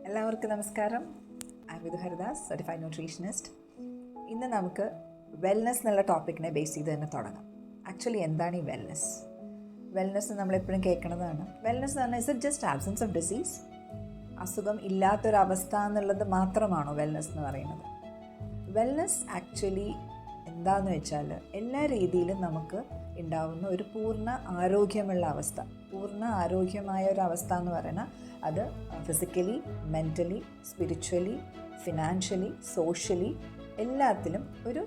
എല്ലാവർക്കും നമസ്കാരം. I Vidhu Haridas, certified nutritionist. ഇന്ന് നമുക്ക് വെൽനെസ് എന്നുള്ള ടോപ്പിക്കിനെ ബേസ് ചെയ്ത് തന്നെ തുടങ്ങാം. ആക്ച്വലി എന്താണ് ഈ വെൽനെസ്? വെൽനെസ് നമ്മളെപ്പോഴും കേൾക്കുന്നതാണ്. വെൽനെസ് എന്ന് പറഞ്ഞാൽ is it just absence of disease? അസുഖം ഇല്ലാത്തൊരവസ്ഥ എന്നുള്ളത് മാത്രമാണോ വെൽനെസ് എന്ന് പറയുന്നത്? വെൽനെസ് ആക്ച്വലി എന്താണെന്ന് വെച്ചാൽ എല്ലാ രീതിയിലും നമുക്ക് ഉണ്ടാവുന്ന ഒരു പൂർണ്ണ ആരോഗ്യമുള്ള അവസ്ഥ. പൂർണ്ണ ആരോഗ്യമായ ഒരു അവസ്ഥ എന്ന് പറയുന്നത് അത് physically, mentally, spiritually, financially, socially എല്ലാത്തിലും ഒരു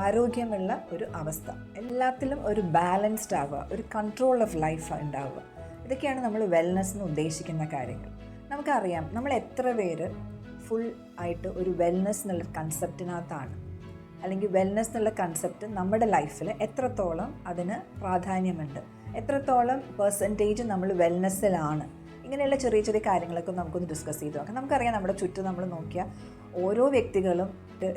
ആരോഗ്യമുള്ള ഒരു അവസ്ഥ. എല്ലാത്തിലും ഒരു ബാലൻസ്ഡ് ആവുക, ഒരു കൺട്രോൾ ഓഫ് ലൈഫ് ഉണ്ടാവുക. ഇതൊക്കെയാണ് നമ്മൾ വെൽനെസ് എന്ന് ഉദ്ദേശിക്കുന്ന കാര്യങ്ങൾ. നമുക്കറിയാം, നമ്മൾ എത്ര പേര് ഫുൾ ആയിട്ട് ഒരു വെൽനെസ് എന്നുള്ള കൺസെപ്റ്റിനകത്താണ്, അല്ലെങ്കിൽ വെൽനെസ് എന്നുള്ള കൺസെപ്റ്റ് നമ്മുടെ ലൈഫിൽ എത്രത്തോളം അതിന് പ്രാധാന്യമുണ്ട്, എത്രത്തോളം പെർസെൻറ്റേജ് നമ്മൾ വെൽനെസ്സിലാണ്, ഇങ്ങനെയുള്ള ചെറിയ ചെറിയ കാര്യങ്ങളൊക്കെ നമുക്കൊന്ന് ഡിസ്കസ് ചെയ്ത് നോക്കാം. നമുക്കറിയാം, നമ്മുടെ ചുറ്റും നമ്മൾ നോക്കിയാൽ ഓരോ വ്യക്തികളും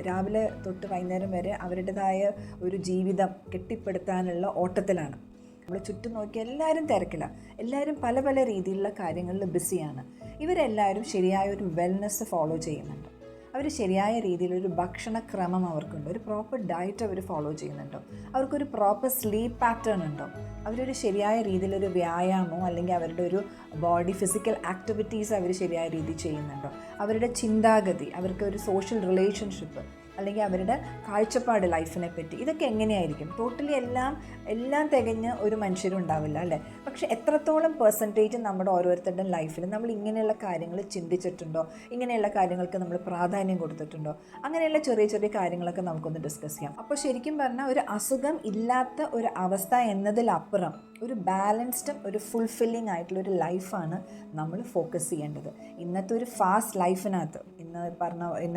രാവിലെ തൊട്ട് വൈകുന്നേരം വരെ അവരുടേതായ ഒരു ജീവിതം കെട്ടിപ്പടുത്താനുള്ള ഓട്ടത്തിലാണ്. നമ്മൾ ചുറ്റും നോക്കിയാൽ എല്ലാവരും തിരക്കിലാണ്, എല്ലാവരും പല പല രീതിയിലുള്ള കാര്യങ്ങളിൽ ബിസിയാണ്. ഇവരെല്ലാവരും ശരിയായ ഒരു വെൽനെസ് ഫോളോ ചെയ്യുന്നുണ്ട്. അവർ ശരിയായ രീതിയിലൊരു ഭക്ഷണക്രമം അവർക്കുണ്ട്, ഒരു പ്രോപ്പർ ഡയറ്റ് അവർ ഫോളോ ചെയ്യുന്നുണ്ടോ, അവർക്കൊരു പ്രോപ്പർ സ്ലീപ്പ് പാറ്റേൺ ഉണ്ടോ, അവരൊരു ശരിയായ രീതിയിലൊരു വ്യായാമമോ അല്ലെങ്കിൽ അവരുടെ ഒരു ബോഡി ഫിസിക്കൽ ആക്ടിവിറ്റീസ് അവർ ശരിയായ രീതിയിൽ ചെയ്യുന്നുണ്ടോ, അവരുടെ ചിന്താഗതി, അവർക്ക് ഒരു സോഷ്യൽ റിലേഷൻഷിപ്പ് അല്ലെങ്കിൽ അവരുടെ കാഴ്ചപ്പാട് ലൈഫിനെ പറ്റി, ഇതൊക്കെ എങ്ങനെയായിരിക്കും? ടോട്ടലി എല്ലാം തികഞ്ഞ ഒരു മനുഷ്യരും ഉണ്ടാവില്ല അല്ലേ? പക്ഷേ എത്രത്തോളം പെർസെൻറ്റേജ് നമ്മുടെ ഓരോരുത്തരുടെയും ലൈഫിൽ നമ്മൾ ഇങ്ങനെയുള്ള കാര്യങ്ങൾ ചിന്തിച്ചിട്ടുണ്ടോ, ഇങ്ങനെയുള്ള കാര്യങ്ങൾക്ക് നമ്മൾ പ്രാധാന്യം കൊടുത്തിട്ടുണ്ടോ, അങ്ങനെയുള്ള ചെറിയ ചെറിയ കാര്യങ്ങളൊക്കെ നമുക്കൊന്ന് ഡിസ്കസ് ചെയ്യാം. അപ്പോൾ ശരിക്കും പറഞ്ഞാൽ ഒരു അസുഖം ഇല്ലാത്ത ഒരു അവസ്ഥ എന്നതിലപ്പുറം ഒരു ബാലൻസ്ഡും ഒരു ഫുൾഫില്ലിംഗ് ആയിട്ടുള്ളൊരു ലൈഫാണ് നമ്മൾ ഫോക്കസ് ചെയ്യേണ്ടത്. ഇന്നത്തെ ഒരു ഫാസ്റ്റ് ലൈഫിനകത്ത്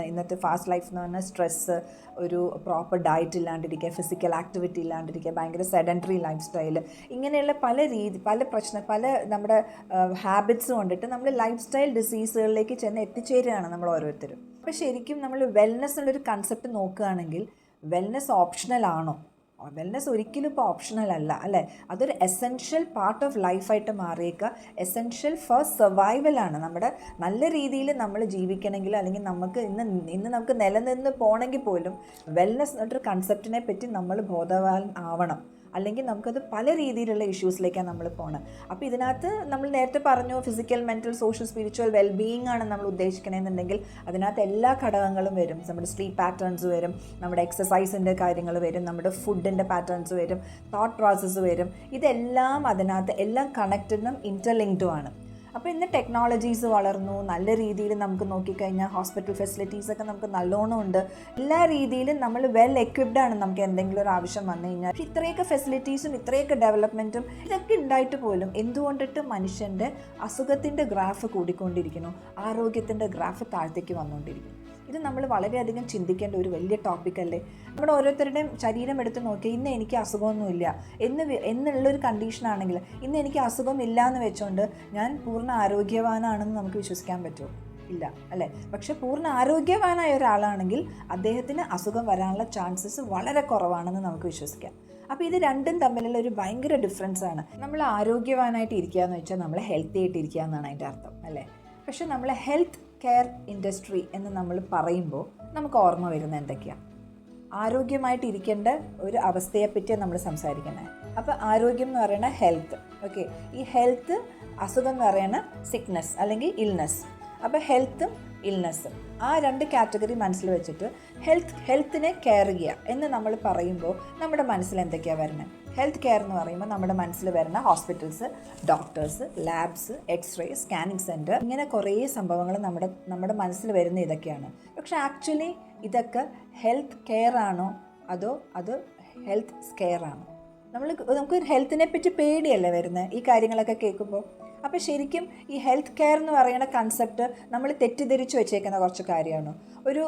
ഇന്നത്തെ ഫാസ്റ്റ് ലൈഫ് എന്ന് പറഞ്ഞാൽ സ്ട്രെസ്സ്, ഒരു പ്രോപ്പർ ഡയറ്റ് ഇല്ലാണ്ടിരിക്കുക, ഫിസിക്കൽ ആക്ടിവിറ്റി ഇല്ലാണ്ടിരിക്കുക, ഭയങ്കര സെഡൻറ്ററി ലൈഫ് സ്റ്റൈൽ, ഇങ്ങനെയുള്ള പല നമ്മുടെ ഹാബിറ്റ്സ് കൊണ്ടിട്ട് നമ്മൾ ലൈഫ് സ്റ്റൈൽ ഡിസീസുകളിലേക്ക് ചെന്ന് എത്തിച്ചേരുകയാണ് നമ്മൾ ഓരോരുത്തരും. അപ്പോൾ ശരിക്കും നമ്മൾ വെൽനെസ് എന്നുള്ളൊരു കൺസെപ്റ്റ് നോക്കുകയാണെങ്കിൽ വെൽനെസ് ഓപ്ഷണൽ ആണോ? വെൽനെസ് ഒരിക്കലും ഇപ്പോൾ ഓപ്ഷണൽ അല്ല അല്ലേ? അതൊരു എസെൻഷ്യൽ പാർട്ട് ഓഫ് ലൈഫായിട്ട് മാറിയേക്കുക. എസെൻഷ്യൽ ഫോർ സർവൈവലാണ്. നമ്മുടെ നല്ല രീതിയിൽ നമ്മൾ ജീവിക്കണമെങ്കിൽ അല്ലെങ്കിൽ നമുക്ക് ഇന്ന് നമുക്ക് നിലനിന്ന് പോകണമെങ്കിൽ പോലും വെൽനെസ് എന്നൊരു കൺസെപ്റ്റിനെ പറ്റി നമ്മൾ ബോധവാൻ ആവണം. അല്ലെങ്കിൽ നമുക്കത് പല രീതിയിലുള്ള ഇഷ്യൂസിലേക്കാണ് നമ്മൾ പോകുന്നത്. അപ്പോൾ ഇതിനകത്ത് നമ്മൾ നേരത്തെ പറഞ്ഞു, physical, mental, social, spiritual wellbeing ആണ് നമ്മൾ ഉദ്ദേശിക്കണമെന്നുണ്ടെങ്കിൽ അതിനകത്ത് എല്ലാ ഘടകങ്ങളും വരും. നമ്മുടെ സ്ലീപ്പ് പാറ്റേൺസ് വരും, നമ്മുടെ എക്സസൈസിൻ്റെ കാര്യങ്ങൾ വരും, നമ്മുടെ ഫുഡിൻ്റെ പാറ്റേൺസ് വരും, തോട്ട് പ്രോസസ്സ് വരും. ഇതെല്ലാം അതിനകത്ത് എല്ലാം കണക്റ്റഡും ഇൻ്റർലിങ്ക്ഡും ആണ്. അപ്പോൾ ഇന്ന് ടെക്നോളജീസ് വളർന്നു, നല്ല രീതിയിൽ നമുക്ക് നോക്കിക്കഴിഞ്ഞാൽ ഹോസ്പിറ്റൽ ഫെസിലിറ്റീസൊക്കെ നമുക്ക് നല്ലോണം ഉണ്ട്. എല്ലാ രീതിയിലും നമ്മൾ വെൽ എക്വിപ്ഡ് ആണ് നമുക്ക് എന്തെങ്കിലും ഒരു ആവശ്യം വന്നു കഴിഞ്ഞാൽ. പക്ഷേ ഇത്രയൊക്കെ ഫെസിലിറ്റീസും ഇത്രയൊക്കെ ഡെവലപ്മെൻറ്റും ഇതൊക്കെ ഉണ്ടായിട്ട് പോലും എന്തുകൊണ്ടിട്ട് മനുഷ്യൻ്റെ അസുഖത്തിൻ്റെ ഗ്രാഫ് കൂടിക്കൊണ്ടിരിക്കുന്നു, ആരോഗ്യത്തിൻ്റെ ഗ്രാഫ് താഴത്തേക്ക് വന്നുകൊണ്ടിരിക്കുന്നു? ഇത് നമ്മൾ വളരെയധികം ചിന്തിക്കേണ്ട ഒരു വലിയ ടോപ്പിക്കല്ലേ? നമ്മുടെ ഓരോരുത്തരുടെയും ശരീരം എടുത്ത് നോക്കി, ഇന്ന് എനിക്ക് അസുഖമൊന്നുമില്ല എന്നുള്ളൊരു കണ്ടീഷനാണെങ്കിൽ, ഇന്ന് എനിക്ക് അസുഖമില്ല എന്ന് വെച്ചുകൊണ്ട് ഞാൻ പൂർണ്ണ ആരോഗ്യവാനാണെന്ന് നമുക്ക് വിശ്വസിക്കാൻ പറ്റുമോ? ഇല്ല അല്ലേ? പക്ഷെ പൂർണ്ണ ആരോഗ്യവാനായ ഒരാളാണെങ്കിൽ അദ്ദേഹത്തിന് അസുഖം വരാനുള്ള ചാൻസസ് വളരെ കുറവാണെന്ന് നമുക്ക് വിശ്വസിക്കാം. അപ്പോൾ ഇത് രണ്ടും തമ്മിലുള്ള ഒരു ഭയങ്കര ഡിഫറൻസ് ആണ്. നമ്മൾ ആരോഗ്യവാനായിട്ട് ഇരിക്കുക എന്ന് വെച്ചാൽ നമ്മൾ ഹെൽത്തി ആയിട്ട് ഇരിക്കുക എന്നാണ് അതിൻ്റെ അർത്ഥം അല്ലേ? പക്ഷെ നമ്മൾ ഹെൽത്ത് കെയർ ഇൻഡസ്ട്രി എന്ന് നമ്മൾ പറയുമ്പോൾ നമുക്ക് ഓർമ്മ വരുന്നത് എന്തൊക്കെയാണ്? ആരോഗ്യമായിട്ട് ഇരിക്കേണ്ട ഒരു അവസ്ഥയെപ്പറ്റിയാണ് നമ്മൾ സംസാരിക്കുന്നത്. അപ്പോൾ ആരോഗ്യം എന്ന് പറയുന്നത് ഹെൽത്ത്. ഓക്കെ, ഈ ഹെൽത്ത്, അസുഖം എന്ന് പറയുന്നത് സിക്നെസ് അല്ലെങ്കിൽ ഇൽനെസ്. അപ്പോൾ ഹെൽത്തും ഇൽനെസ്സും ആ രണ്ട് കാറ്റഗറി മനസ്സിൽ വെച്ചിട്ട് ഹെൽത്തിനെ കെയർ ചെയ്യുക എന്ന് നമ്മൾ പറയുമ്പോൾ നമ്മുടെ മനസ്സിൽ എന്തൊക്കെയാണ് വരുന്നത്? ഹെൽത്ത് കെയർ എന്ന് പറയുമ്പോൾ നമ്മുടെ മനസ്സിൽ വരുന്ന hospitals, doctors, labs, x-ray, scanning centre, ഇങ്ങനെ കുറേ സംഭവങ്ങൾ നമ്മുടെ മനസ്സിൽ വരുന്ന ഇതൊക്കെയാണ്. പക്ഷേ ആക്ച്വലി ഇതൊക്കെ ഹെൽത്ത് കെയർ ആണോ അതോ അത് ഹെൽത്ത് സ്കെയർ ആണോ? നമുക്ക് ഹെൽത്തിനെ പറ്റി പേടിയല്ലേ വരുന്നത് ഈ കാര്യങ്ങളൊക്കെ കേൾക്കുമ്പോൾ? അപ്പോൾ ശരിക്കും ഈ ഹെൽത്ത് കെയർ എന്ന് പറയുന്ന കൺസെപ്റ്റ് നമ്മൾ തെറ്റിദ്ധരിച്ച് വെച്ചേക്കുന്ന കുറച്ച് കാര്യമാണ്. ഒരു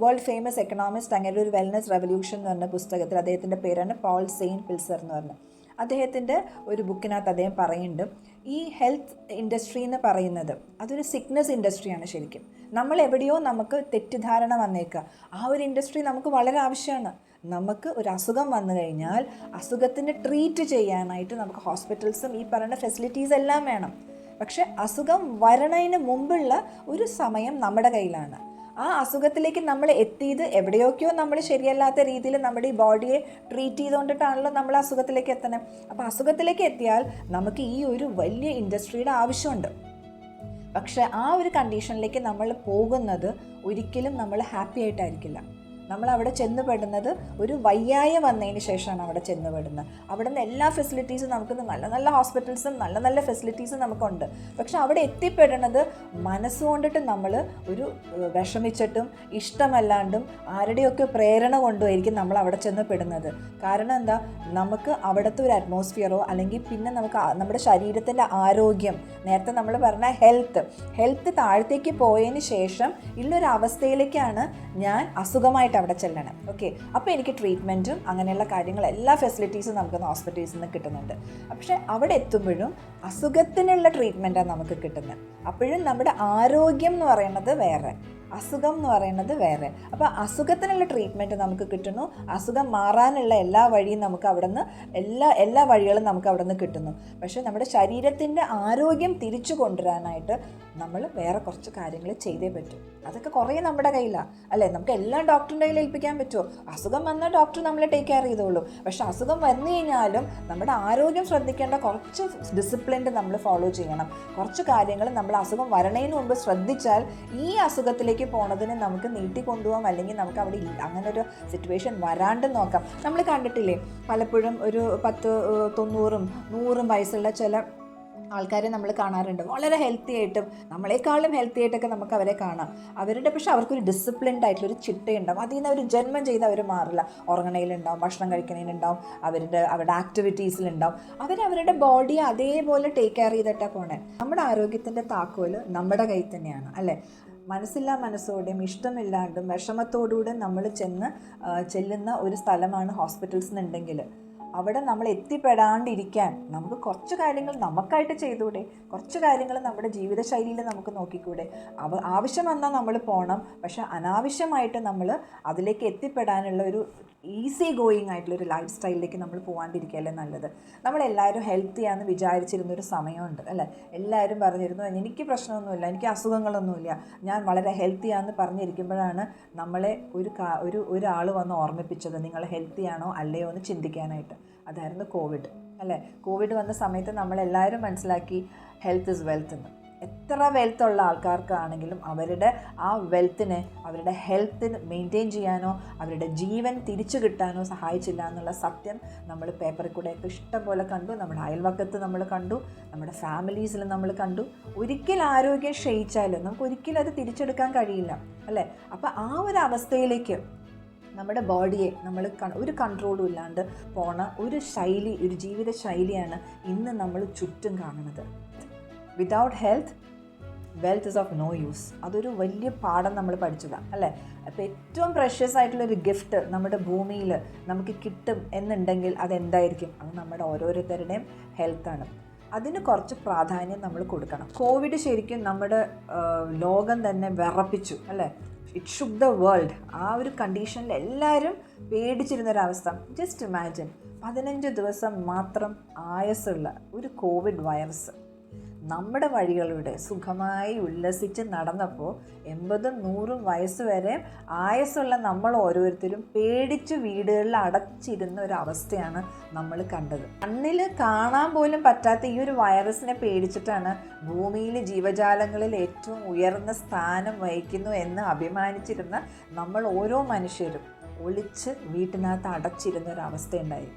വേൾഡ് ഫേമസ് എക്കണോമിസ്റ്റ്, അങ്ങനെ ഒരു വെൽനെസ് റെവല്യൂഷൻ എന്ന് പറഞ്ഞ പുസ്തകത്തിൽ, അദ്ദേഹത്തിൻ്റെ പേരാണ് പോൾ സെയിൻ പിൽസർ എന്ന് പറഞ്ഞത്. അദ്ദേഹത്തിൻ്റെ ഒരു ബുക്കിനകത്ത് അദ്ദേഹം പറയുന്നുണ്ട്, ഈ ഹെൽത്ത് ഇൻഡസ്ട്രി എന്ന് പറയുന്നത് അതൊരു സിക്നസ് ഇൻഡസ്ട്രിയാണ്. ശരിക്കും നമ്മൾ എവിടെയോ നമുക്ക് തെറ്റിദ്ധാരണ വന്നേക്കുക. ആ ഒരു ഇൻഡസ്ട്രി നമുക്ക് വളരെ ആവശ്യമാണ്. നമുക്ക് ഒരു അസുഖം വന്നു കഴിഞ്ഞാൽ അസുഖത്തിന് ട്രീറ്റ് ചെയ്യാനായിട്ട് നമുക്ക് ഹോസ്പിറ്റൽസും ഈ പറയുന്ന ഫെസിലിറ്റീസ് എല്ലാം വേണം. പക്ഷെ അസുഖം വരണതിന് മുമ്പുള്ള ഒരു സമയം നമ്മുടെ കയ്യിലാണ്. ആ അസുഖത്തിലേക്ക് നമ്മൾ എത്തിയത് എവിടെയൊക്കെയോ നമ്മൾ ശരിയല്ലാത്ത രീതിയിൽ നമ്മുടെ ഈ ബോഡിയെ ട്രീറ്റ് ചെയ്തുകൊണ്ടിട്ടാണല്ലോ നമ്മൾ അസുഖത്തിലേക്ക് എത്തണം. അപ്പോൾ അസുഖത്തിലേക്ക് എത്തിയാൽ നമുക്ക് ഈ ഒരു വലിയ ഇൻഡസ്ട്രിയുടെ ആവശ്യമുണ്ട്. പക്ഷെ ആ ഒരു കണ്ടീഷനിലേക്ക് നമ്മൾ പോകുന്നത് ഒരിക്കലും നമ്മൾ ഹാപ്പി ആയിട്ടായിരിക്കില്ല. നമ്മൾ അവിടെ ചെന്നുപെടുന്നത് ഒരു വയ്യായ വന്നതിന് ശേഷമാണ് അവിടെ ചെന്നുപെടുന്നത്. അവിടെ നിന്ന് എല്ലാ ഫെസിലിറ്റീസും നമുക്ക് നല്ല നല്ല ഹോസ്പിറ്റൽസും നല്ല നല്ല ഫെസിലിറ്റീസും നമുക്കുണ്ട്. പക്ഷെ അവിടെ എത്തിപ്പെടുന്നത് മനസ്സുകൊണ്ടിട്ട് നമ്മൾ ഒരു വിഷമിച്ചിട്ടും ഇഷ്ടമല്ലാണ്ടും ആരുടെയൊക്കെ പ്രേരണ കൊണ്ടുമായിരിക്കും നമ്മൾ അവിടെ ചെന്ന് പെടുന്നത്. കാരണം എന്താ, നമുക്ക് അവിടുത്തെ ഒരു അറ്റ്മോസ്ഫിയറോ അല്ലെങ്കിൽ പിന്നെ നമുക്ക് നമ്മുടെ ശരീരത്തിൻ്റെ ആരോഗ്യം, നേരത്തെ നമ്മൾ പറഞ്ഞ ഹെൽത്ത് താഴത്തേക്ക് പോയതിന് ശേഷം ഉള്ളൊരു അവസ്ഥയിലേക്കാണ് ഞാൻ അസുഖമായിട്ട് അവിടെ ചെല്ലണം. ഓക്കെ, അപ്പോൾ എനിക്ക് ട്രീറ്റ്മെൻറ്റും അങ്ങനെയുള്ള കാര്യങ്ങൾ എല്ലാ ഫെസിലിറ്റീസും നമുക്ക് ഹോസ്പിറ്റൽസിൽ നിന്ന് കിട്ടുന്നുണ്ട്. പക്ഷേ അവിടെ എത്തുമ്പോഴും അസുഖത്തിനുള്ള ട്രീറ്റ്മെൻറ്റാണ് നമുക്ക് കിട്ടുന്നത്. അപ്പോഴും നമ്മുടെ ആരോഗ്യം എന്ന് പറയുന്നത് വേറെ, അസുഖം എന്ന് പറയുന്നത് വേറെ. അപ്പോൾ അസുഖത്തിനുള്ള ട്രീറ്റ്മെൻറ്റ് നമുക്ക് കിട്ടുന്നു, അസുഖം മാറാനുള്ള എല്ലാ വഴിയും നമുക്ക് അവിടെ നിന്ന് എല്ലാ വഴികളും നമുക്ക് അവിടെ നിന്ന് കിട്ടുന്നു. പക്ഷേ നമ്മുടെ ശരീരത്തിൻ്റെ ആരോഗ്യം തിരിച്ചു കൊണ്ടുവരാനായിട്ട് നമ്മൾ വേറെ കുറച്ച് കാര്യങ്ങൾ ചെയ്തേ പറ്റും. അതൊക്കെ കുറേ നമ്മുടെ കയ്യിലാണ് അല്ലേ. നമുക്ക് എല്ലാം ഡോക്ടറിൻ്റെ കയ്യിൽ ഏൽപ്പിക്കാൻ പറ്റുമോ? അസുഖം വന്നാൽ ഡോക്ടർ നമ്മളെ ടേക്ക് കെയർ ചെയ്തോളൂ. പക്ഷെ അസുഖം വന്നു കഴിഞ്ഞാലും നമ്മുടെ ആരോഗ്യം ശ്രദ്ധിക്കേണ്ട കുറച്ച് ഡിസിപ്ലിൻ നമ്മൾ ഫോളോ ചെയ്യണം. കുറച്ച് കാര്യങ്ങൾ നമ്മൾ അസുഖം വരണതിന് മുമ്പ് ശ്രദ്ധിച്ചാൽ ഈ അസുഖത്തിലേക്ക് പോണതിന് നമുക്ക് നീട്ടിക്കൊണ്ടുപോകാം, അല്ലെങ്കിൽ നമുക്ക് അവിടെ അങ്ങനെ ഒരു സിറ്റുവേഷൻ വരാണ്ട് നോക്കാം. നമ്മൾ കണ്ടിട്ടില്ലേ പലപ്പോഴും ഒരു 10, 90, 100 വയസ്സുള്ള ചില ആൾക്കാരെ നമ്മൾ കാണാറുണ്ട്. വളരെ ഹെൽത്തി ആയിട്ടും നമ്മളെക്കാളും ഹെൽത്തി ആയിട്ടൊക്കെ നമുക്ക് അവരെ കാണാം. പക്ഷേ അവർക്കൊരു ഡിസിപ്ലിൻഡ് ആയിട്ടുള്ളൊരു ചിട്ടയുണ്ടാവും. അതിൽ നിന്ന് അവർ ജന്മം ചെയ്ത് അവർ മാറില്ല. ഉറങ്ങണയിലുണ്ടാവും, ഭക്ഷണം കഴിക്കണേലുണ്ടാവും, അവരുടെ ആക്ടിവിറ്റീസിലുണ്ടാവും. അവരുടെ ബോഡിയെ അതേപോലെ ടേക്ക് കെയർ ചെയ്തിട്ടാണ് പോണേ. നമ്മുടെ ആരോഗ്യത്തിൻ്റെ താക്കോല് നമ്മുടെ കയ്യിൽ തന്നെയാണ് അല്ലേ. മനസ്സോടെയും ഇഷ്ടമില്ലാണ്ടും വിഷമത്തോടുകൂടെ നമ്മൾ ചെല്ലുന്ന ഒരു സ്ഥലമാണ് ഹോസ്പിറ്റൽസ് എന്നുണ്ടെങ്കിൽ അവിടെ നമ്മൾ എത്തിപ്പെടാണ്ടിരിക്കാൻ നമുക്ക് കുറച്ച് കാര്യങ്ങൾ നമുക്കായിട്ട് ചെയ്തുകൂടെ? കുറച്ച് കാര്യങ്ങൾ നമ്മുടെ ജീവിതശൈലിയിൽ നമുക്ക് നോക്കിക്കൂടെ? ആവശ്യം വന്നാൽ നമ്മൾ പോകണം, പക്ഷെ അനാവശ്യമായിട്ട് നമ്മൾ അതിലേക്ക് എത്തിപ്പെടാനുള്ള ഒരു ഈസി ഗോയിങ് ആയിട്ടുള്ളൊരു ലൈഫ് സ്റ്റൈലിലേക്ക് നമ്മൾ പോകാണ്ടിരിക്കുകയല്ലേ നല്ലത്. നമ്മളെല്ലാവരും ഹെൽത്തിയാണെന്ന് വിചാരിച്ചിരുന്നൊരു സമയമുണ്ട് അല്ലേ. എല്ലാവരും പറഞ്ഞിരുന്നു എനിക്ക് പ്രശ്നമൊന്നുമില്ല, എനിക്ക് അസുഖങ്ങളൊന്നുമില്ല, ഞാൻ വളരെ ഹെൽത്തിയാണെന്ന് പറഞ്ഞിരിക്കുമ്പോഴാണ് നമ്മളെ ഒരാൾ വന്ന് ഓർമ്മിപ്പിച്ചത് നിങ്ങൾ ഹെൽത്തിയാണോ അല്ലയോ എന്ന് ചിന്തിക്കാനായിട്ട്. അതായിരുന്നു കോവിഡ് അല്ലേ. കോവിഡ് വന്ന സമയത്ത് നമ്മളെല്ലാവരും മനസ്സിലാക്കി ഹെൽത്ത് ഇസ് വെൽത്ത് എന്ന്. എത്ര വെൽത്തുള്ള ആൾക്കാർക്കാണെങ്കിലും അവരുടെ ആ വെൽത്തിനെ, അവരുടെ ഹെൽത്തിന് മെയിൻറ്റെയിൻ ചെയ്യാനോ അവരുടെ ജീവൻ തിരിച്ചു കിട്ടാനോ സഹായിച്ചില്ല എന്നുള്ള സത്യം നമ്മൾ പേപ്പറിൽ കൂടെയൊക്കെ ഇഷ്ടം പോലെ കണ്ടു. നമ്മുടെ അയൽവക്കത്ത് നമ്മൾ കണ്ടു, നമ്മുടെ ഫാമിലീസിൽ നമ്മൾ കണ്ടു. ഒരിക്കൽ ആരോഗ്യം ക്ഷയിച്ചാലും നമുക്ക് ഒരിക്കലും അത് തിരിച്ചെടുക്കാൻ കഴിയില്ല അല്ലേ. അപ്പോൾ ആ ഒരു അവസ്ഥയിലേക്ക് നമ്മുടെ ബോഡിയെ നമ്മൾ ഒരു കൺട്രോളും ഇല്ലാണ്ട് പോണ ഒരു ജീവിത ശൈലിയാണ് ഇന്ന് നമ്മൾ ചുറ്റും കാണുന്നത്. Without health wealth is of no use. അതൊരു വലിയ പാഠം നമ്മൾ പഠിച്ചതാണ് അല്ലേ. അപ്പോൾ ഏറ്റവും പ്രഷ്യസ് ആയിട്ടുള്ളൊരു ഗിഫ്റ്റ് നമ്മുടെ ഭൂമിയിൽ നമുക്ക് കിട്ടും എന്നുണ്ടെങ്കിൽ അതെന്തായിരിക്കും? അത് നമ്മുടെ ഓരോരുത്തരുടെയും ഹെൽത്താണ്. അതിന് കുറച്ച് പ്രാധാന്യം നമ്മൾ കൊടുക്കണം. കോവിഡ് ശരിക്കും നമ്മുടെ ലോകം തന്നെ വിറപ്പിച്ചു അല്ലേ. It shook the world. ആ ഒരു കണ്ടീഷനിൽ എല്ലാവരും പേടിച്ചിരുന്നൊരവസ്ഥ. ജസ്റ്റ് ഇമാജിൻ, 15 ദിവസം മാത്രം ആയുസ്സുള്ള ഒരു കോവിഡ് വൈറസ് നമ്മുടെ വഴികളിലൂടെ സുഖമായി ഉല്ലസിച്ച് നടന്നപ്പോൾ 80, 100 വയസ്സ് വരെ ആയുസ്സുള്ള നമ്മൾ ഓരോരുത്തരും പേടിച്ച് വീടുകളിൽ അടച്ചിരുന്ന ഒരു അവസ്ഥയാണ് നമ്മൾ കണ്ടത്. കണ്ണിൽ കാണാൻ പോലും പറ്റാത്ത ഈ ഒരു വൈറസിനെ പേടിച്ചിട്ടാണ് ഭൂമിയിലെ ജീവജാലങ്ങളിൽ ഏറ്റവും ഉയർന്ന സ്ഥാനം വഹിക്കുന്നു എന്ന് അഭിമാനിച്ചിരുന്ന നമ്മൾ ഓരോ മനുഷ്യരും ഒളിച്ച് വീട്ടിനകത്ത് അടച്ചിരുന്ന ഒരു അവസ്ഥയുണ്ടായി.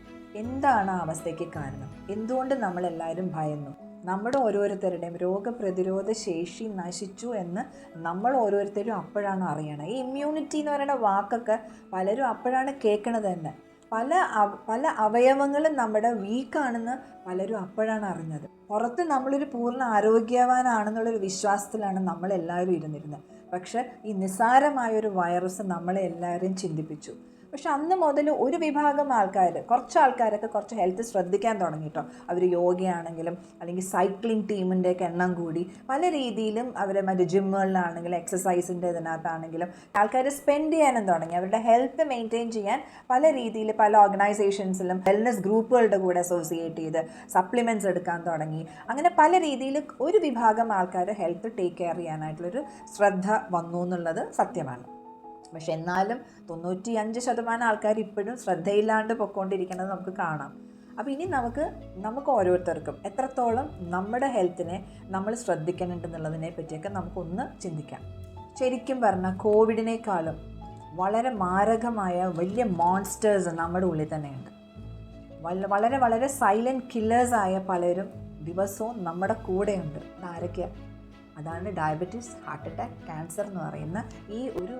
എന്താണ് ആ അവസ്ഥയ്ക്ക് കാരണം? എന്തുകൊണ്ട് നമ്മളെല്ലാവരും ഭയന്നു? നമ്മുടെ ഓരോരുത്തരുടെയും രോഗപ്രതിരോധ ശേഷി നശിച്ചു എന്ന് നമ്മൾ ഓരോരുത്തരും അപ്പോഴാണ് അറിയണം. ഈ ഇമ്മ്യൂണിറ്റി എന്ന് പറയുന്ന വാക്കൊക്കെ പലരും അപ്പോഴാണ് കേൾക്കണത് തന്നെ. പല അവയവങ്ങളും നമ്മുടെ വീക്കാണെന്ന് പലരും അപ്പോഴാണ് അറിഞ്ഞത്. പുറത്ത് നമ്മളൊരു പൂർണ്ണ ആരോഗ്യവാനാണെന്നുള്ളൊരു വിശ്വാസത്തിലാണ് നമ്മളെല്ലാവരും ഇരുന്നിരുന്നത്. പക്ഷേ ഈ നിസ്സാരമായൊരു വൈറസ് നമ്മളെ എല്ലാവരെയും ചിന്തിപ്പിച്ചു. പക്ഷെ അന്ന് മുതൽ ഒരു വിഭാഗം ആൾക്കാർ, കുറച്ച് ആൾക്കാരൊക്കെ കുറച്ച് ഹെൽത്ത് ശ്രദ്ധിക്കാൻ തുടങ്ങി കേട്ടോ. അവർ യോഗയാണെങ്കിലും അല്ലെങ്കിൽ സൈക്ലിംഗ് ടീമിൻ്റെയൊക്കെ എണ്ണം കൂടി, പല രീതിയിലും അവർ മറ്റു ജിമ്മുകളിലാണെങ്കിലും എക്സസൈസിൻ്റെ ഇതിനകത്താണെങ്കിലും ആൾക്കാർ സ്പെൻഡ് ചെയ്യാനും തുടങ്ങി. അവരുടെ ഹെൽത്ത് മെയിൻറ്റെയിൻ ചെയ്യാൻ പല രീതിയിൽ പല ഓർഗനൈസേഷൻസിലും വെൽനസ് ഗ്രൂപ്പുകളുടെ കൂടെ അസോസിയേറ്റ് ചെയ്ത് സപ്ലിമെൻറ്റ്സ് എടുക്കാൻ തുടങ്ങി. അങ്ങനെ പല രീതിയിൽ ഒരു വിഭാഗം ആൾക്കാർ ഹെൽത്ത് ടേക്ക് കെയർ ചെയ്യാനായിട്ടുള്ളൊരു ശ്രദ്ധ വന്നു എന്നുള്ളത് സത്യമാണ്. പക്ഷെ എന്നാലും 95% ആൾക്കാർ ഇപ്പോഴും ശ്രദ്ധയില്ലാണ്ട് പൊയ്ക്കൊണ്ടിരിക്കുന്നത് നമുക്ക് കാണാം. അപ്പോൾ ഇനി നമുക്ക് ഓരോരുത്തർക്കും എത്രത്തോളം നമ്മുടെ ഹെൽത്തിനെ നമ്മൾ ശ്രദ്ധിക്കുന്നുണ്ടെന്നുള്ളതിനെ പറ്റിയൊക്കെ നമുക്കൊന്ന് ചിന്തിക്കാം. ശരിക്കും പറഞ്ഞാൽ കോവിഡിനേക്കാളും വളരെ മാരകമായ വലിയ മോൺസ്റ്റേഴ്സ് നമ്മുടെ ഉള്ളിൽ തന്നെയുണ്ട്. വളരെ വളരെ സൈലൻറ്റ് കില്ലേഴ്സായ പലരും ദിവസവും നമ്മുടെ കൂടെയുണ്ട്. ആരൊക്കെയാണ്? അതാണ് ഡയബറ്റീസ്, ഹാർട്ട് അറ്റാക്ക്, ക്യാൻസർ എന്ന് പറയുന്ന ഈ ഒരു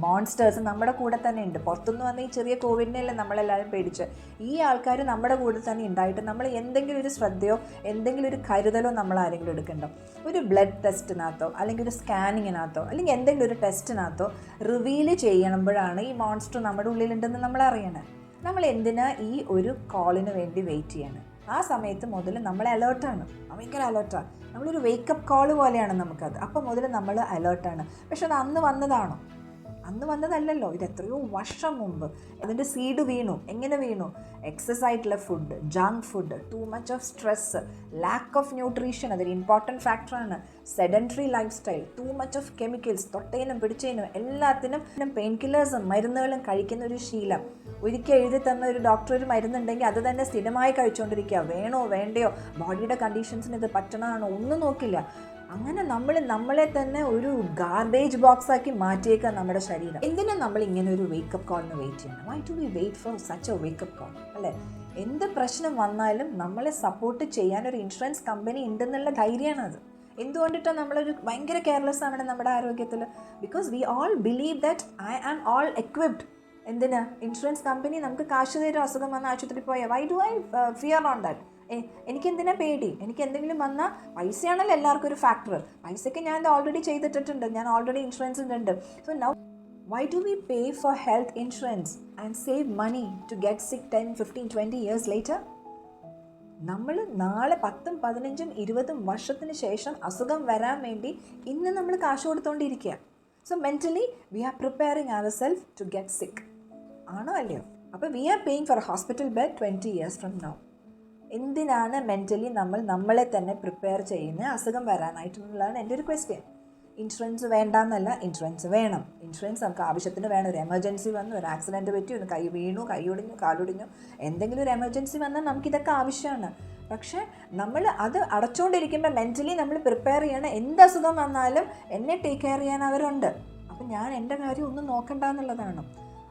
മോൺസ്റ്റേഴ്സ് നമ്മുടെ കൂടെ തന്നെ ഉണ്ട്. പുറത്തുനിന്ന് വന്ന ഈ ചെറിയ കോവിഡിനെല്ലാം നമ്മളെല്ലാവരും പേടിച്ച് ഈ ആൾക്കാർ നമ്മുടെ കൂടെ തന്നെ ഉണ്ടായിട്ട് നമ്മൾ എന്തെങ്കിലും ഒരു ശ്രദ്ധയോ എന്തെങ്കിലും ഒരു കരുതലോ നമ്മൾ ആരെങ്കിലും എടുക്കണ്ടോ? ഒരു ബ്ലഡ് ടെസ്റ്റിനകത്തോ അല്ലെങ്കിൽ ഒരു സ്കാനിങ്ങിനകത്തോ അല്ലെങ്കിൽ എന്തെങ്കിലും ഒരു ടെസ്റ്റിനകത്തോ റിവീൽ ചെയ്യുമ്പോഴാണ് ഈ മോൺസ്റ്റർ നമ്മുടെ ഉള്ളിലുണ്ടെന്ന് നമ്മൾ അറിയണേ. നമ്മൾ എന്തിനാ ഈ ഒരു കോളിന് വേണ്ടി വെയിറ്റ് ചെയ്യണം? ആ സമയത്ത് മുതൽ നമ്മൾ അലേർട്ടാണ്, ഭയങ്കര അലേർട്ടാണ്. നമ്മളൊരു വേക്കപ്പ് കോൾ പോലെയാണ് നമുക്കത്. അപ്പം മുതൽ നമ്മൾ അലേർട്ടാണ്. പക്ഷെ അത് അന്ന് വന്നതാണോ? അന്ന് വന്നതല്ലല്ലോ. ഇത് എത്രയോ വർഷം മുമ്പ് അതിൻ്റെ സീഡ് വീണു. എങ്ങനെ വീണു? എക്സസ് ആയിട്ടുള്ള food, junk food, too much of stress, lack of nutrition, അതൊരു ഇമ്പോർട്ടൻറ്റ് ഫാക്ടറാണ്. Sedentary lifestyle, too much of chemicals, തൊട്ടേനും പിടിച്ചതിനും എല്ലാത്തിനും പെയിൻ കില്ലേഴ്സും മരുന്നുകളും കഴിക്കുന്ന ഒരു ശീലം. ഒരിക്കൽ എഴുതി തന്ന ഒരു ഡോക്ടർ ഒരു മരുന്നുണ്ടെങ്കിൽ അത് തന്നെ സ്ഥിരമായി കഴിച്ചുകൊണ്ടിരിക്കുക. വേണോ വേണ്ടയോ, ബോഡിയുടെ കണ്ടീഷൻസിന് ഇത് പറ്റണമാണോ ഒന്നും നോക്കില്ല. അങ്ങനെ നമ്മളെ തന്നെ ഒരു ഗാർബേജ് ബോക്സാക്കി മാറ്റിയേക്കുക നമ്മുടെ ശരീരം. എന്തിനാണ് നമ്മൾ ഇങ്ങനെ ഒരു വേക്കപ്പ് കോളിന് വെയിറ്റ് ചെയ്യണം? Why do we wait for such a wake up call? അല്ലേ? എന്ത് പ്രശ്നം വന്നാലും നമ്മളെ സപ്പോർട്ട് ചെയ്യാൻ ഒരു ഇൻഷുറൻസ് കമ്പനി ഉണ്ടെന്നുള്ള ധൈര്യമാണത്. എന്തുകൊണ്ടിട്ടാണ് നമ്മളൊരു ഭയങ്കര കെയർലെസ് ആണ് നമ്മുടെ ആരോഗ്യത്തിൽ? Because we all believe that I am all equipped. എന്തിനാ? ഇൻഷുറൻസ് കമ്പനി നമുക്ക് കാശ് തരും, അസുഖം വന്ന ആശുപത്രി പോയാൽ. Why do I fear on that? എനിക്കെന്തിനാ പേടി? എനിക്ക് എന്തെങ്കിലും വന്നാൽ പൈസയാണല്ലോ എല്ലാവർക്കും ഒരു ഫാക്ടർ. പൈസയ്ക്ക് ഞാൻ ഇത് ഓൾറെഡി ചെയ്തിട്ടുണ്ട്, ഞാൻ ഓൾറെഡി ഇൻഷുറൻസ് ഉണ്ട്. So now why do we pay for health insurance and save money to get sick 10, 15, 20 years later? നമ്മൾ നാളെ 10, 15, 20 വർഷത്തിന് ശേഷം അസുഖം വരാൻ വേണ്ടി ഇന്ന് നമ്മൾ കാശ് കൊടുത്തുകൊണ്ടിരിക്കുക. So mentally we are preparing our self to get sick. ആണോ അല്ലയോ? അപ്പോൾ we are paying for a hospital bed 20 years from now. എന്തിനാണ് മെൻ്റലി നമ്മളെ തന്നെ പ്രിപ്പയർ ചെയ്യുന്നത് അസുഖം വരാനായിട്ടുള്ളതാണ് എൻ്റെ ഒരു ക്വസ്റ്റ്യൻ. ഇൻഷുറൻസ് വേണ്ടാന്നല്ല, ഇൻഷുറൻസ് വേണം. ഇൻഷുറൻസ് നമുക്ക് ആവശ്യത്തിന് വേണം. ഒരു എമർജൻസി വന്നു, ഒരു ആക്സിഡൻറ്റ് പറ്റി, ഒന്ന് കൈ വീണു, കൈ ഒടിഞ്ഞു, കാലൊടിഞ്ഞു, എന്തെങ്കിലും ഒരു എമർജൻസി വന്നാൽ നമുക്കിതൊക്കെ ആവശ്യമാണ്. പക്ഷേ നമ്മൾ അത് അടച്ചുകൊണ്ടിരിക്കുമ്പോൾ മെൻ്റലി നമ്മൾ പ്രിപ്പയർ ചെയ്യണം. എന്ത് അസുഖം വന്നാലും എന്നെ ടേക്ക് കെയർ ചെയ്യാൻ അവരുണ്ട്. അപ്പം ഞാൻ എൻ്റെ കാര്യം ഒന്നും നോക്കണ്ട എന്നുള്ളതാണ്.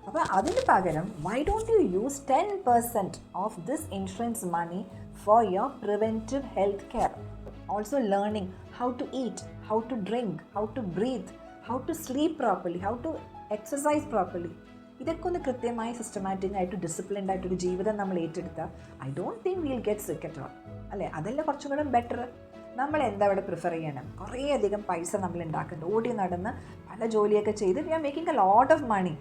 അപ്പോൾ അതിന് പകരം why don't you use 10% of this insurance money for your preventive health care? Also learning how to eat, how to drink, how to breathe, how to sleep properly, how to exercise properly. ഇതൊക്കെ ഒന്ന് കൃത്യമായി systematic ആയിട്ട് disciplined ആയിട്ടൊരു ജീവിതം നമ്മൾ ഏറ്റെടുത്താൽ I don't think will get sick at all. അല്ലേ? അതല്ല കുറച്ചും കൂടെ ബെറ്റർ. നമ്മൾ എന്താ അവിടെ പ്രിഫർ ചെയ്യണം? കുറേയധികം പൈസ നമ്മൾ ഉണ്ടാക്കുന്നുണ്ട്, ഓടി നടന്ന് പല ജോലിയൊക്കെ ചെയ്ത് we are making a lot of money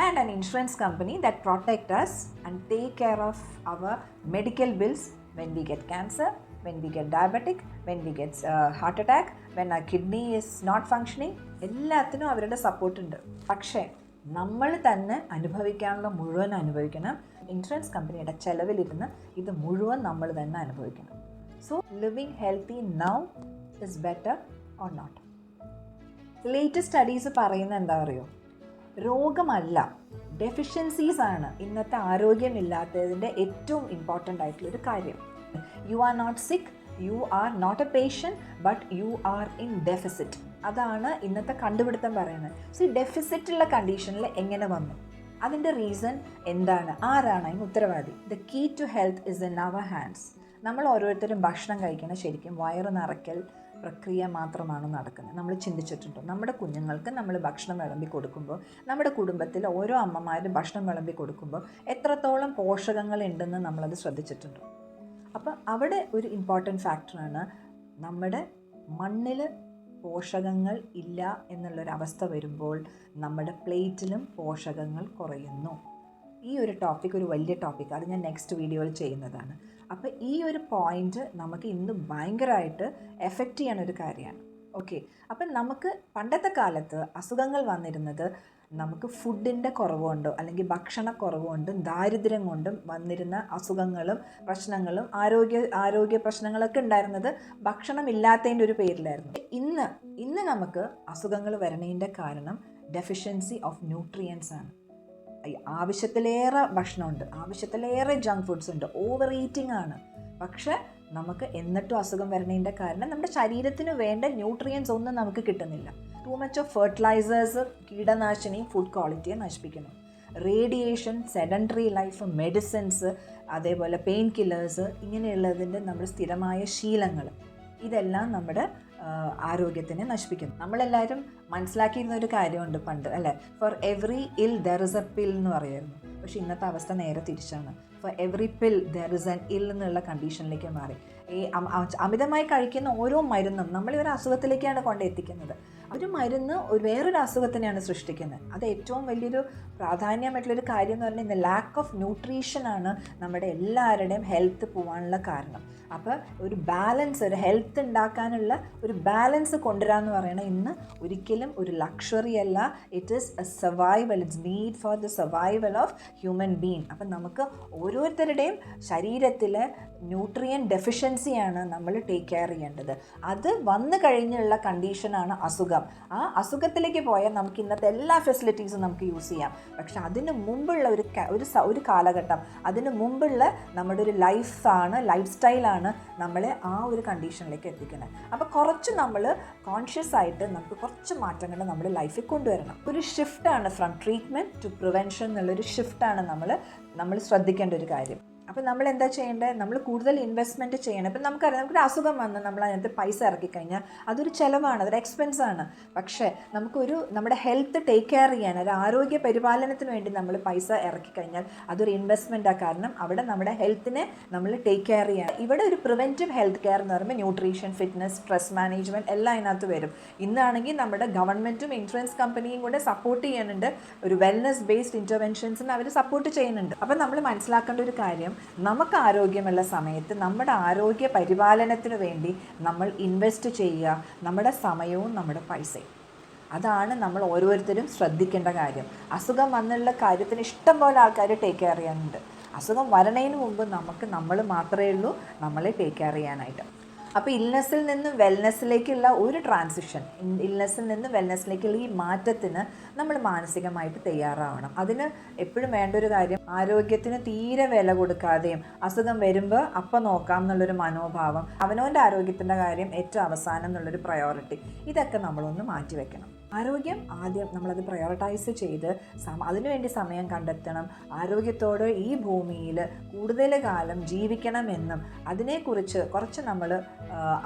and an insurance company that protect us and take care of our medical bills when we get cancer, when we get diabetic, when we get heart attack, when our kidney is not functioning. എല്ലാത്തിനും അവരുടെ support ഉണ്ട്. പക്ഷേ നമ്മൾ തന്നെ അനുഭവിക്കാനുള്ള മുഴുവൻ അനുഭവിക്കണം. Insurance കമ്പനിയുടെ ചെലവിലിരുന്ന് ഇത് മുഴുവൻ നമ്മൾ തന്നെ അനുഭവിക്കണം. So living healthy now is better or not? Latest studies പറയുന്നത് എന്താ അറിയോ? രോഗമല്ല, ഡെഫിഷ്യൻസീസ് ആണ് ഇന്നത്തെ ആരോഗ്യമില്ലാത്തതിൻ്റെ ഏറ്റവും ഇമ്പോർട്ടൻ്റ് ആയിട്ടുള്ളൊരു കാര്യം. You are not sick, you are not a patient, but you are in deficit. അതാണ് ഇന്നത്തെ കണ്ടുപിടുത്തം പറയുന്നത്. സോ ഈ ഡെഫിസിറ്റുള്ള കണ്ടീഷനിൽ എങ്ങനെ വന്നു? അതിൻ്റെ റീസൺ എന്താണ്? ആരാണ് അതിന് ഉത്തരവാദി? The key to health is in our hands. നമ്മൾ ഓരോരുത്തരും ഭക്ഷണം കഴിക്കണം, ശരിക്കും വയറ് നിറയ്ക്കൽ പ്രക്രിയ മാത്രമാണ് നടക്കുന്നത്. നമ്മൾ ചിന്തിച്ചിട്ടുണ്ടോ? നമ്മുടെ കുഞ്ഞുങ്ങൾക്ക് നമ്മൾ ഭക്ഷണം വിളമ്പി കൊടുക്കുമ്പോൾ, നമ്മുടെ കുടുംബത്തിൽ ഓരോ അമ്മമാരും ഭക്ഷണം വിളമ്പി കൊടുക്കുമ്പോൾ എത്രത്തോളം പോഷകങ്ങൾ ഉണ്ടെന്ന് നമ്മളത് ശ്രദ്ധിച്ചിട്ടുണ്ടോ? അപ്പോൾ അവിടെ ഒരു ഇമ്പോർട്ടൻറ്റ് ഫാക്ടറാണ് നമ്മുടെ മണ്ണിൽ പോഷകങ്ങൾ ഇല്ല എന്നുള്ളൊരവസ്ഥ വരുമ്പോൾ നമ്മുടെ പ്ലേറ്റിലും പോഷകങ്ങൾ കുറയുന്നു. ഈ ഒരു ടോപ്പിക് ഒരു വലിയ ടോപ്പിക്, അത് ഞാൻ നെക്സ്റ്റ് വീഡിയോയിൽ ചെയ്യുന്നതാണ്. അപ്പോൾ ഈ ഒരു പോയിൻ്റ് നമുക്ക് ഇന്ന് ഭയങ്കരമായിട്ട് എഫക്റ്റ് ചെയ്യാനൊരു കാര്യമാണ്. ഓക്കെ, അപ്പം നമുക്ക് പണ്ടത്തെ കാലത്ത് അസുഖങ്ങൾ വന്നിരുന്നത് നമുക്ക് ഫുഡിൻ്റെ കുറവുകൊണ്ടോ അല്ലെങ്കിൽ ഭക്ഷണക്കുറവ് കൊണ്ടും ദാരിദ്ര്യം കൊണ്ടും വന്നിരുന്ന അസുഖങ്ങളും പ്രശ്നങ്ങളും ആരോഗ്യ പ്രശ്നങ്ങളൊക്കെ ഉണ്ടായിരുന്നത് ഭക്ഷണം ഇല്ലാത്തതിൻ്റെ ഒരു പേരിലായിരുന്നു. ഇന്ന് നമുക്ക് അസുഖങ്ങൾ വരണതിൻ്റെ കാരണം ഡെഫിഷ്യൻസി ഓഫ് ന്യൂട്രിയൻസ് ആണ്. ആവശ്യത്തിലേറെ ഭക്ഷണമുണ്ട്, ആവശ്യത്തിലേറെ ജങ്ക് ഫുഡ്സ് ഉണ്ട്, ഓവർ ഈറ്റിംഗ് ആണ്. പക്ഷെ നമുക്ക് എന്നിട്ടും അസുഖം വരുന്നതിൻ്റെ കാരണം നമ്മുടെ ശരീരത്തിന് വേണ്ട ന്യൂട്രിയൻസ് ഒന്നും നമുക്ക് കിട്ടുന്നില്ല. ടൂ മച്ച് ഓഫ് ഫെർട്ടിലൈസേഴ്സ്, കീടനാശിനി ഫുഡ് ക്വാളിറ്റിയെ നശിപ്പിക്കുന്നു. റേഡിയേഷൻ, സെഡൻറ്ററി ലൈഫ്, മെഡിസിൻസ്, അതേപോലെ പെയിൻ കില്ലേഴ്സ്, ഇങ്ങനെയുള്ളതിൻ്റെ നമ്മുടെ സ്ഥിരമായ ശീലങ്ങൾ, ഇതെല്ലാം നമ്മുടെ ആരോഗ്യത്തിനെ നശിപ്പിക്കുന്നു. നമ്മളെല്ലാവരും മനസ്സിലാക്കിയിരുന്ന ഒരു കാര്യമുണ്ട് പണ്ട്, അല്ലേ? ഫോർ എവറി ഇൽ ദർ ഇസ് എ പിൽ എന്ന് പറയുമായിരുന്നു. പക്ഷേ ഇന്നത്തെ അവസ്ഥ നേരെ തിരിച്ചാണ്. For every pill there is an ഇൽ എന്നുള്ള കണ്ടീഷനിലേക്ക് മാറി. ഈ അമിതമായി കഴിക്കുന്ന ഓരോ മരുന്നും നമ്മളെ ഒരു അസുഖത്തിലേക്കാണ് കൊണ്ടെത്തിക്കുന്നത്. ഒരു മരുന്ന് വേറൊരു അസുഖത്തിനെയാണ് സൃഷ്ടിക്കുന്നത്. അത് ഏറ്റവും വലിയൊരു പ്രാധാന്യമായിട്ടുള്ളൊരു കാര്യം എന്ന് പറഞ്ഞാൽ ഇന്ന് ലാക്ക് ഓഫ് ന്യൂട്രീഷനാണ് നമ്മുടെ എല്ലാവരുടെയും ഹെൽത്ത് പോകാനുള്ള കാരണം. അപ്പോൾ ഒരു ബാലൻസ്, ഒരു ഹെൽത്ത് ഉണ്ടാക്കാനുള്ള ഒരു ബാലൻസ് കൊണ്ടുവരാമെന്ന് പറയണത് ഇന്ന് ഒരിക്കലും ഒരു ലക്ഷറി അല്ല. It is A survival, it's need for the survival of human being. അപ്പം നമുക്ക് ഓരോരുത്തരുടെയും ശരീരത്തിലെ ന്യൂട്രിയൻ ഡെഫിഷ്യൻസിയാണ് നമ്മൾ ടേക്ക് കെയർ ചെയ്യേണ്ടത്. അത് വന്നു കഴിഞ്ഞുള്ള കണ്ടീഷനാണ് അസുഖം. ആ അസുഖത്തിലേക്ക് പോയാൽ നമുക്ക് ഇന്നത്തെ എല്ലാ ഫെസിലിറ്റീസും നമുക്ക് യൂസ് ചെയ്യാം. പക്ഷെ അതിന് മുമ്പുള്ള ഒരു കാലഘട്ടം, അതിന് മുമ്പുള്ള നമ്മുടെ ഒരു ലൈഫ് സ്റ്റൈലാണ് നമ്മളെ ആ ഒരു കണ്ടീഷനിലേക്ക് എത്തിക്കുന്നത്. അപ്പോൾ കുറച്ച് നമ്മൾ കോൺഷ്യസ് ആയിട്ട് നമുക്ക് കുറച്ച് മാറ്റങ്ങൾ നമ്മുടെ ലൈഫിൽ കൊണ്ടുവരണം. ഒരു ഷിഫ്റ്റാണ് ഫ്രം ട്രീറ്റ്മെൻറ്റ് ടു പ്രിവെൻഷൻ എന്നുള്ളൊരു ഷിഫ്റ്റാണ് നമ്മൾ ശ്രദ്ധിക്കേണ്ട ഒരു കാര്യം. അപ്പോൾ നമ്മൾ എന്താ ചെയ്യേണ്ടത്? നമ്മൾ കൂടുതൽ ഇൻവെസ്റ്റ്മെൻറ്റ് ചെയ്യണം. ഇപ്പം നമുക്കറിയാം, നമുക്കൊരു അസുഖം വന്ന് നമ്മൾ അതിനകത്ത് പൈസ ഇറക്കിക്കഴിഞ്ഞാൽ അതൊരു ചിലവാണ്, അതൊരു എക്സ്പെൻസാണ്. പക്ഷേ നമ്മുടെ ഹെൽത്ത് ടേക്ക് കെയർ ചെയ്യാൻ, ഒരു ആരോഗ്യ പരിപാലനത്തിന് വേണ്ടി നമ്മൾ പൈസ ഇറക്കിക്കഴിഞ്ഞാൽ അതൊരു ഇൻവെസ്റ്റ്മെൻറ്റാണ്. കാരണം അവിടെ നമ്മുടെ ഹെൽത്തിനെ നമ്മൾ ടേക്ക് കെയർ ചെയ്യാൻ. ഇവിടെ ഒരു പ്രിവെൻറ്റീവ് ഹെൽത്ത് കെയർ എന്ന് പറയുമ്പോൾ ന്യൂട്രീഷൻ, ഫിറ്റ്നസ്, സ്ട്രെസ് മാനേജ്മെൻറ്റ് എല്ലാം അതിനകത്ത് വരും. ഇന്നാണെങ്കിൽ നമ്മുടെ ഗവൺമെൻറ്റും ഇൻഷുറൻസ് കമ്പനിയും കൂടെ സപ്പോർട്ട് ചെയ്യുന്നുണ്ട്. ഒരു വെൽനസ് ബേസ്ഡ് ഇൻ്റർവെൻഷൻസിന് അവർ സപ്പോർട്ട് ചെയ്യുന്നുണ്ട്. അപ്പോൾ നമ്മൾ മനസ്സിലാക്കേണ്ട ഒരു കാര്യം, നമുക്ക് ആരോഗ്യമുള്ള സമയത്ത് നമ്മുടെ ആരോഗ്യ പരിപാലനത്തിന് വേണ്ടി നമ്മൾ ഇൻവെസ്റ്റ് ചെയ്യുക, നമ്മുടെ സമയവും നമ്മുടെ പൈസയും. അതാണ് നമ്മൾ ഓരോരുത്തരും ശ്രദ്ധിക്കേണ്ട കാര്യം. അസുഖം വന്നുള്ള കാര്യത്തിന് ഇഷ്ടംപോലെ ആൾക്കാർ ടേക്ക് കെയർ ചെയ്യാനുണ്ട്. അസുഖം വരണതിന് മുമ്പ് നമ്മൾ മാത്രമേ ഉള്ളൂ നമ്മളെ ടേക്ക് കെയർ ചെയ്യാനായിട്ട്. അപ്പോൾ ഇൽനെസ്സിൽ നിന്ന് വെൽനെസ്സിലേക്കുള്ള ഒരു ട്രാൻസിഷൻ, ഇൽനെസ്സിൽ നിന്ന് വെൽനെസ്സിലേക്കുള്ള ഈ മാറ്റത്തിന് നമ്മൾ മാനസികമായിട്ട് തയ്യാറാവണം. അതിന് എപ്പോഴും വേണ്ട ഒരു കാര്യം, ആരോഗ്യത്തിന് തീരെ വില കൊടുക്കാതെയും അസുഖം വരുമ്പോൾ അപ്പം നോക്കാം എന്നുള്ളൊരു മനോഭാവം, അവനവൻ്റെ ആരോഗ്യത്തിൻ്റെ കാര്യം ഏറ്റവും അവസാനം എന്നുള്ളൊരു പ്രയോറിറ്റി, ഇതൊക്കെ നമ്മളൊന്ന് മാറ്റിവെക്കണം. ആരോഗ്യം ആദ്യം നമ്മളത് പ്രയോറിറ്റൈസ് ചെയ്ത് അതിനുവേണ്ടി സമയം കണ്ടെത്തണം. ആരോഗ്യത്തോട് ഈ ഭൂമിയിൽ കൂടുതൽ കാലം ജീവിക്കണമെന്നും അതിനെക്കുറിച്ച് കുറച്ച് നമ്മൾ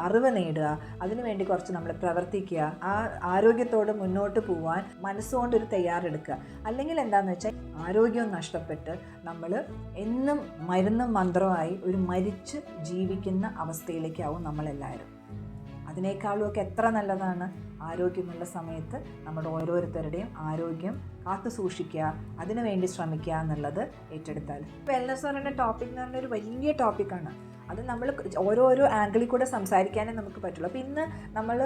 അറിവ് നേടുക, അതിനുവേണ്ടി കുറച്ച് നമ്മൾ പ്രവർത്തിക്കുക, ആ ആരോഗ്യത്തോട് മുന്നോട്ട് പോകാൻ മനസ്സുകൊണ്ടൊരു തയ്യാറെടുക്കുക. അല്ലെങ്കിൽ എന്താണെന്ന് വെച്ചാൽ ആരോഗ്യം നഷ്ടപ്പെട്ട് നമ്മൾ എന്നും മരുന്നും മന്ത്രമായി ഒരു മരിച്ച് ജീവിക്കുന്ന അവസ്ഥയിലേക്കാവും നമ്മളെല്ലാവരും. അതിനേക്കാളുമൊക്കെ എത്ര നല്ലതാണ് ആരോഗ്യമുള്ള സമയത്ത് നമ്മുടെ ഓരോരുത്തരുടെയും ആരോഗ്യം കാത്തു സൂക്ഷിക്കുക, അതിനു വേണ്ടി ശ്രമിക്കുക എന്നുള്ളത് ഏറ്റെടുത്താൽ. വെൽനസ് എന്ന് പറയുന്ന ടോപ്പിക് എന്ന് പറഞ്ഞൊരു വലിയ ടോപ്പിക്കാണ്. അത് നമ്മൾ ഓരോരോ ആംഗിളിൽ കൂടെ സംസാരിക്കാനേ നമുക്ക് പറ്റുള്ളൂ. അപ്പോൾ ഇന്ന് നമ്മൾ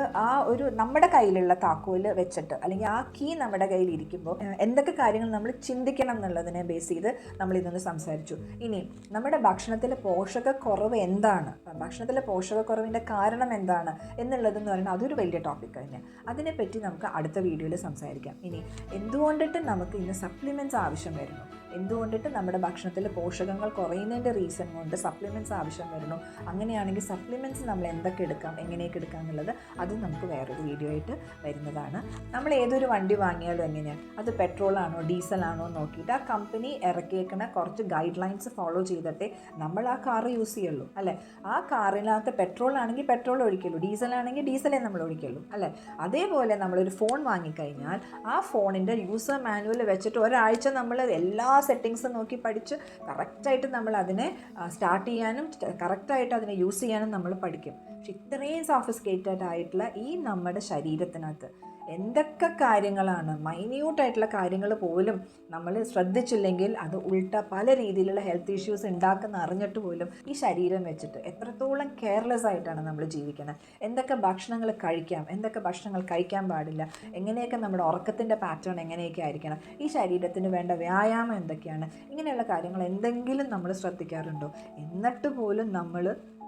നമ്മുടെ കയ്യിലുള്ള താക്കോല് വെച്ചിട്ട്, അല്ലെങ്കിൽ ആ കീ നമ്മുടെ കയ്യിൽ ഇരിക്കുമ്പോൾ എന്തൊക്കെ കാര്യങ്ങൾ നമ്മൾ ചിന്തിക്കണം എന്നുള്ളതിനെ ബേസ് ചെയ്ത് നമ്മളിതൊന്ന് സംസാരിച്ചു. ഇനി നമ്മുടെ ഭക്ഷണത്തിലെ പോഷകക്കുറവ് എന്താണ്, ഭക്ഷണത്തിലെ പോഷകക്കുറവിൻ്റെ കാരണം എന്താണ് എന്നുള്ളതെന്ന് പറയുന്നത് അതൊരു വലിയ ടോപ്പിക് കഴിഞ്ഞാൽ അതിനെപ്പറ്റി നമുക്ക് അടുത്ത വീഡിയോയിൽ സംസാരിക്കാം. ഇനി എന്തുകൊണ്ടിട്ട് നമുക്ക് ഇന്ന് സപ്ലിമെൻറ്റ്സ് ആവശ്യം വരുന്നു, എന്തുകൊണ്ടിട്ട് നമ്മുടെ ഭക്ഷണത്തിൽ പോഷകങ്ങൾ കുറയുന്നതിൻ്റെ റീസൺ കൊണ്ട് സപ്ലിമെൻറ്റ്സ് ആവശ്യം വരുന്നു, അങ്ങനെയാണെങ്കിൽ സപ്ലിമെൻറ്റ്സ് നമ്മൾ എന്തൊക്കെ എടുക്കാം, എങ്ങനെയൊക്കെ എടുക്കാം എന്നുള്ളത് അത് നമുക്ക് വേറൊരു വീഡിയോ ആയിട്ട് വരുന്നതാണ്. നമ്മൾ ഏതൊരു വണ്ടി വാങ്ങിയാലും എങ്ങനെയാണ്, അത് പെട്രോളാണോ ഡീസലാണോ നോക്കിയിട്ട് ആ കമ്പനി ഇറക്കിയേക്കുന്ന കുറച്ച് ഗൈഡ് ലൈൻസ് ഫോളോ ചെയ്തിട്ടേ നമ്മൾ ആ കാറ് യൂസ് ചെയ്യുള്ളൂ, അല്ലേ? ആ കാറിനകത്ത് പെട്രോൾ ആണെങ്കിൽ പെട്രോൾ ഒഴിക്കുള്ളൂ, ഡീസലാണെങ്കിൽ ഡീസലേ നമ്മൾ ഒഴിക്കുള്ളൂ, അല്ലേ? അതേപോലെ നമ്മളൊരു ഫോൺ വാങ്ങിക്കഴിഞ്ഞാൽ ആ ഫോണിൻ്റെ യൂസർ മാനുവൽ വെച്ചിട്ട് ഒരാഴ്ച നമ്മൾ എല്ലാ സെറ്റിങ്സ് നോക്കി പഠിച്ച് കറക്റ്റായിട്ട് നമ്മൾ അതിനെ സ്റ്റാർട്ട് ചെയ്യാനും കറക്റ്റായിട്ട് അതിനെ യൂസ് ചെയ്യാനും നമ്മൾ പഠിക്കും. പക്ഷെ ഇത്രയും സോഫിസ്റ്റിക്കേറ്റഡ് ആയിട്ടുള്ള ഈ നമ്മുടെ ശരീരത്തിനകത്ത് എന്തൊക്കെ കാര്യങ്ങളാണ്, മൈന്യൂട്ടായിട്ടുള്ള കാര്യങ്ങൾ പോലും നമ്മൾ ശ്രദ്ധിച്ചില്ലെങ്കിൽ അത് ഉൾട്ട പല രീതിയിലുള്ള ഹെൽത്ത് ഇഷ്യൂസ് ഉണ്ടാക്കുന്ന അറിഞ്ഞിട്ട് പോലും ഈ ശരീരം വെച്ചിട്ട് എത്രത്തോളം കെയർലെസ് ആയിട്ടാണ് നമ്മൾ ജീവിക്കുന്നത്. എന്തൊക്കെ ഭക്ഷണങ്ങൾ കഴിക്കാം, എന്തൊക്കെ ഭക്ഷണങ്ങൾ കഴിക്കാൻ പാടില്ല, എങ്ങനെയൊക്കെ നമ്മുടെ ഉറക്കത്തിൻ്റെ പാറ്റേൺ എങ്ങനെയൊക്കെ ആയിരിക്കണം, ഈ ശരീരത്തിന് വേണ്ട വ്യായാമം എന്തൊക്കെയാണ്, ഇങ്ങനെയുള്ള കാര്യങ്ങൾ എന്തെങ്കിലും നമ്മൾ ശ്രദ്ധിക്കാറുണ്ടോ? എന്നിട്ട് പോലും നമ്മൾ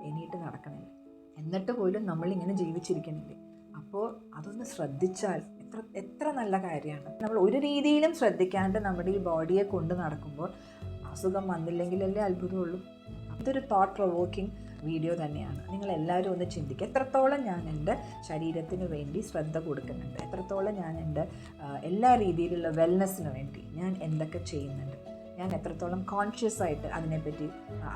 എണീറ്റ് നടക്കണില്ല, എന്നിട്ട് പോലും നമ്മളിങ്ങനെ ജീവിച്ചിരിക്കണില്ലേ? അപ്പോൾ അതൊന്ന് ശ്രദ്ധിച്ചാൽ എത്ര നല്ല കാര്യമാണ്. നമ്മൾ ഒരു രീതിയിലും ശ്രദ്ധിക്കാണ്ട് നമ്മുടെ ഈ ബോഡിയെ കൊണ്ട് നടക്കുമ്പോൾ അസുഖം വന്നില്ലെങ്കിലല്ലേ അത്ഭുതമുള്ളൂ. അതൊരു തോട്ട് പ്രൊവോക്കിംഗ് വീഡിയോ തന്നെയാണ്. നിങ്ങളെല്ലാവരും ഒന്ന് ചിന്തിക്കുക, എത്രത്തോളം ഞാൻ എൻ്റെ ശരീരത്തിന് വേണ്ടി ശ്രദ്ധ കൊടുക്കുന്നുണ്ട്, എത്രത്തോളം ഞാൻ എൻ്റെ എല്ലാ രീതിയിലുള്ള വെൽനെസ്സിന് വേണ്ടി ഞാൻ എന്തൊക്കെ ചെയ്യുന്നുണ്ട്, ഞാൻ എത്രത്തോളം കോൺഷ്യസ് ആയിട്ട്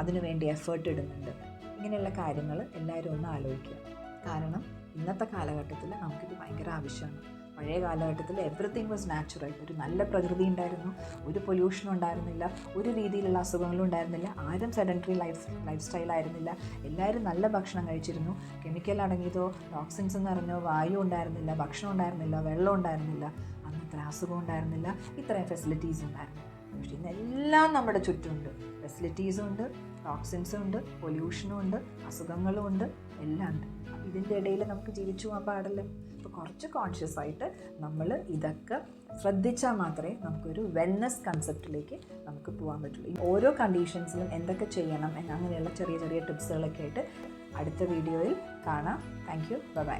അതിനു വേണ്ടി എഫേർട്ട് ഇടുന്നുണ്ട്. ഇങ്ങനെയുള്ള കാര്യങ്ങൾ എല്ലാവരും ഒന്ന് ആലോചിക്കുക. കാരണം ഇന്നത്തെ കാലഘട്ടത്തിൽ നമുക്കിത് ഭയങ്കര ആവശ്യമാണ്. പഴയ കാലഘട്ടത്തിൽ എവറിത്തിങ് വാസ് നാച്ചുറൽ. ഒരു നല്ല പ്രകൃതി ഉണ്ടായിരുന്നു, ഒരു പൊല്യൂഷനും ഉണ്ടായിരുന്നില്ല, ഒരു രീതിയിലുള്ള അസുഖങ്ങളും ഉണ്ടായിരുന്നില്ല, ആരും സെഡൻറ്ററി ലൈഫ് സ്റ്റൈലായിരുന്നില്ല, എല്ലാവരും നല്ല ഭക്ഷണം കഴിച്ചിരുന്നു, കെമിക്കൽ അടങ്ങിയതോ ടോക്സിൻസ് നിറഞ്ഞോ വായു ഉണ്ടായിരുന്നില്ല, ഭക്ഷണം ഉണ്ടായിരുന്നില്ല, വെള്ളം ഉണ്ടായിരുന്നില്ല, അന്നത്ര അസുഖം ഉണ്ടായിരുന്നില്ല, ഇത്രയും ഫെസിലിറ്റീസ് ഉണ്ടായിരുന്നു. പക്ഷേ ഇന്നെല്ലാം നമ്മുടെ ചുറ്റുമുണ്ട്, ഫെസിലിറ്റീസും ഉണ്ട്, ടോക്സിൻസും ഉണ്ട്, പൊല്യൂഷനും ഉണ്ട്, അസുഖങ്ങളും ഉണ്ട്, എല്ലാം ഉണ്ട്. അപ്പോൾ ഇതിൻ്റെ ഇടയിൽ നമുക്ക് ജീവിച്ചു പോകാൻ പാടില്ല. അപ്പോൾ കുറച്ച് കോൺഷ്യസ് ആയിട്ട് നമ്മൾ ഇതൊക്കെ ശ്രദ്ധിച്ചാൽ മാത്രമേ നമുക്കൊരു വെൽനെസ് കൺസെപ്റ്റിലേക്ക് നമുക്ക് പോകാൻ പറ്റുള്ളൂ. ഓരോ കണ്ടീഷൻസിലും എന്തൊക്കെ ചെയ്യണം അങ്ങനെയുള്ള ചെറിയ ചെറിയ ടിപ്സുകളൊക്കെ ആയിട്ട് അടുത്ത വീഡിയോയിൽ കാണാം. Thank you. ബൈ.